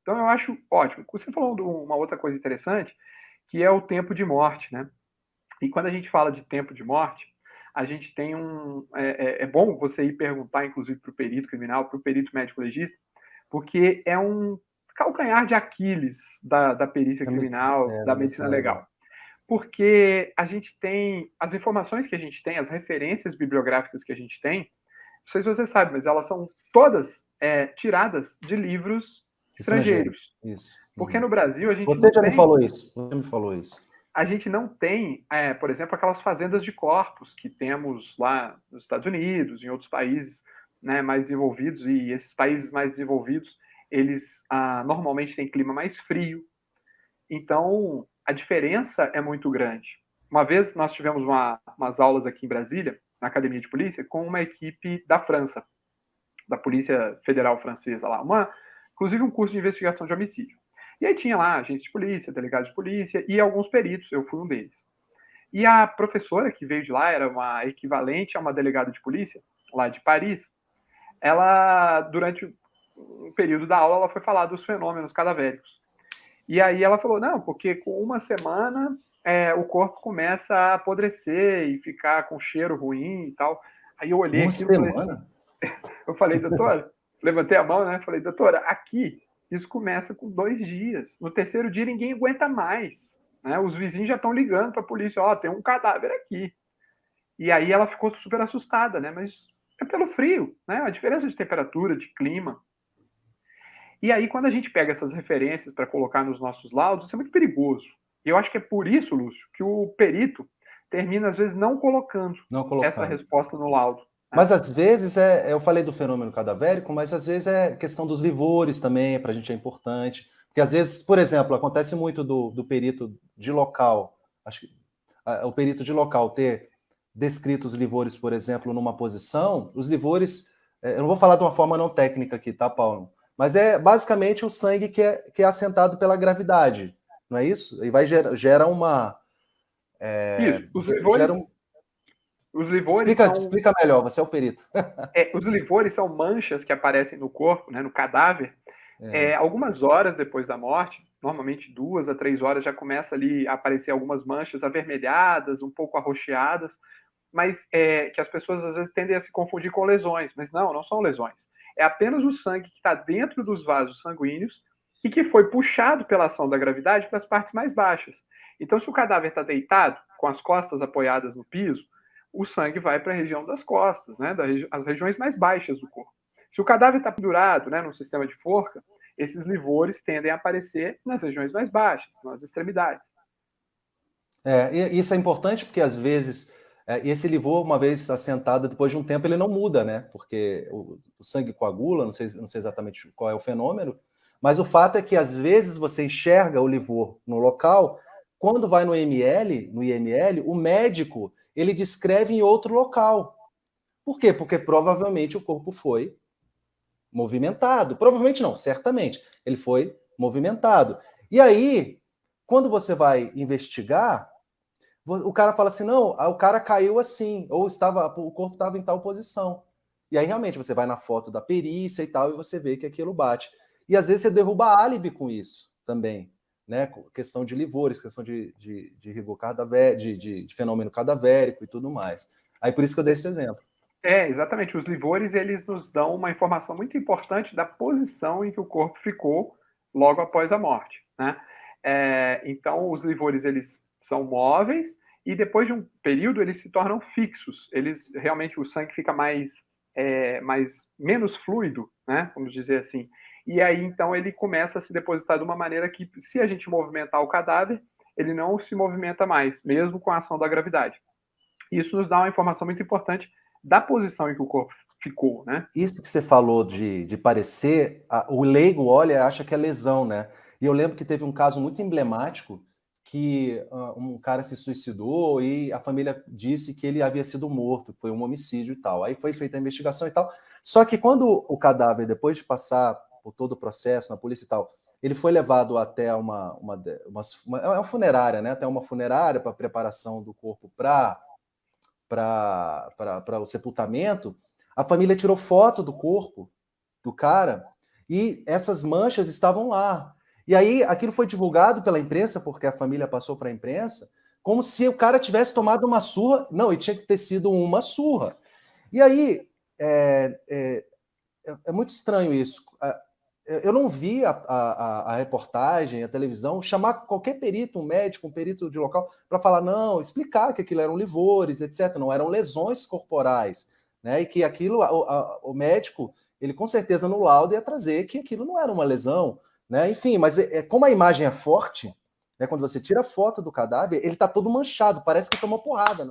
Então eu acho ótimo. Você falou de uma outra coisa interessante, que é o tempo de morte, né? E quando a gente fala de tempo de morte, a gente tem é bom você ir perguntar, inclusive, para o perito criminal, para o perito médico legista, porque é um calcanhar de Aquiles da perícia criminal, da Da medicina medicina legal. legal. Porque a gente tem as informações que a gente tem, as referências bibliográficas que a gente tem, não sei se você sabe, mas elas são todas tiradas de livros Estrangeiros, estrangeiros. isso. Porque no Brasil Você já me falou isso, você me falou isso. a gente não tem, por exemplo, aquelas fazendas de corpos que temos lá nos Estados Unidos, em outros países, né, mais desenvolvidos, e esses países mais desenvolvidos, eles normalmente têm clima mais frio, então a diferença é muito grande. Uma vez nós tivemos umas aulas aqui em Brasília, na academia de polícia, com uma equipe da França, da Polícia Federal Francesa lá, inclusive um curso de investigação de homicídio. E aí tinha lá agentes de polícia, delegados de polícia e alguns peritos, eu fui um deles. E a professora que veio de lá, era uma equivalente a uma delegada de polícia, lá de Paris, ela, durante um período da aula, ela foi falar dos fenômenos cadavéricos. E aí ela falou, não, porque com uma semana o corpo começa a apodrecer e ficar com cheiro ruim e tal. Aí eu olhei Uma aquilo e falei assim, semana? eu falei, doutora, levantei a mão, né? Falei, doutora, aqui isso começa com 2 dias. No terceiro dia ninguém aguenta mais. Né? Os vizinhos já estão ligando para a polícia, ó, tem um cadáver aqui. E aí ela ficou super assustada, né? Mas é pelo frio, né? A diferença de temperatura, de clima. E aí, quando a gente pega essas referências para colocar nos nossos laudos, isso é muito perigoso. E eu acho que é por isso, Lúcio, que o perito termina, às vezes, não colocando Não essa colocando. resposta no laudo. Né? Mas às vezes, eu falei do fenômeno cadavérico, mas às vezes é questão dos livores também, para a gente é importante. Porque às vezes, por exemplo, acontece muito do perito de local, acho que o perito de local ter descrito os livores, por exemplo, numa posição, os livores, eu não vou falar de uma forma não técnica aqui, tá, Paulo? Mas é basicamente o sangue que é assentado pela gravidade, não é isso? E vai gera uma... Isso, os Gera livores, um... os livores são Explica melhor, você é o perito. os livores são manchas que aparecem no corpo, né, no cadáver, É. algumas horas depois da morte, normalmente 2 a 3 horas, já começa ali a aparecer algumas manchas avermelhadas, um pouco arroxeadas, mas que as pessoas às vezes tendem a se confundir com lesões, mas não são lesões. É apenas o sangue que está dentro dos vasos sanguíneos e que foi puxado pela ação da gravidade para as partes mais baixas. Então, se o cadáver está deitado, com as costas apoiadas no piso, o sangue vai para a região das costas, né, as regiões mais baixas do corpo. Se o cadáver está pendurado, né, num sistema de forca, esses livores tendem a aparecer nas regiões mais baixas, nas extremidades. E isso é importante porque, às vezes, esse livor, uma vez assentado, depois de um tempo, ele não muda, né? Porque o sangue coagula, não sei exatamente qual é o fenômeno, mas o fato é que, às vezes, você enxerga o livor no local, quando vai no IML, o médico, ele descreve em outro local. Por quê? Porque provavelmente o corpo foi movimentado. Provavelmente não, certamente. Ele foi movimentado. E aí, quando você vai investigar, o cara fala assim, não, o cara caiu assim, ou o corpo estava em tal posição. E aí realmente você vai na foto da perícia e tal, e você vê que aquilo bate. E às vezes você derruba álibi com isso também, né? Questão de livores, questão de rigor cadavérico, de fenômeno cadavérico e tudo mais. Aí por isso que eu dei esse exemplo. Exatamente. Os livores, eles nos dão uma informação muito importante da posição em que o corpo ficou logo após a morte, né? Então, os livores, eles são móveis e depois de um período eles se tornam fixos. Eles, realmente, o sangue fica menos fluido, né? Vamos dizer assim. E aí, então, ele começa a se depositar de uma maneira que, se a gente movimentar o cadáver, ele não se movimenta mais, mesmo com a ação da gravidade. Isso nos dá uma informação muito importante da posição em que o corpo ficou, né? Isso que você falou de parecer, o leigo olha e acha que é lesão, né? E eu lembro que teve um caso muito emblemático que um cara se suicidou e a família disse que ele havia sido morto, que foi um homicídio e tal. Aí foi feita a investigação e tal. Só que quando o cadáver, depois de passar por todo o processo na polícia e tal, ele foi levado até uma funerária, né? Até uma funerária para preparação do corpo para o sepultamento, a família tirou foto do corpo do cara e essas manchas estavam lá. E aí aquilo foi divulgado pela imprensa, porque a família passou para a imprensa, como se o cara tivesse tomado uma surra. Não, e tinha que ter sido uma surra. E aí é muito estranho isso. Eu não vi a reportagem, a televisão, chamar qualquer perito, um médico, um perito de local, para falar, não, explicar que aquilo eram livores, etc. Não eram lesões corporais. Né? E que aquilo, o médico, ele com certeza no laudo ia trazer que aquilo não era uma lesão. Né? Enfim, mas como a imagem é forte, né, quando você tira a foto do cadáver, ele está todo manchado, parece que tomou porrada. Né?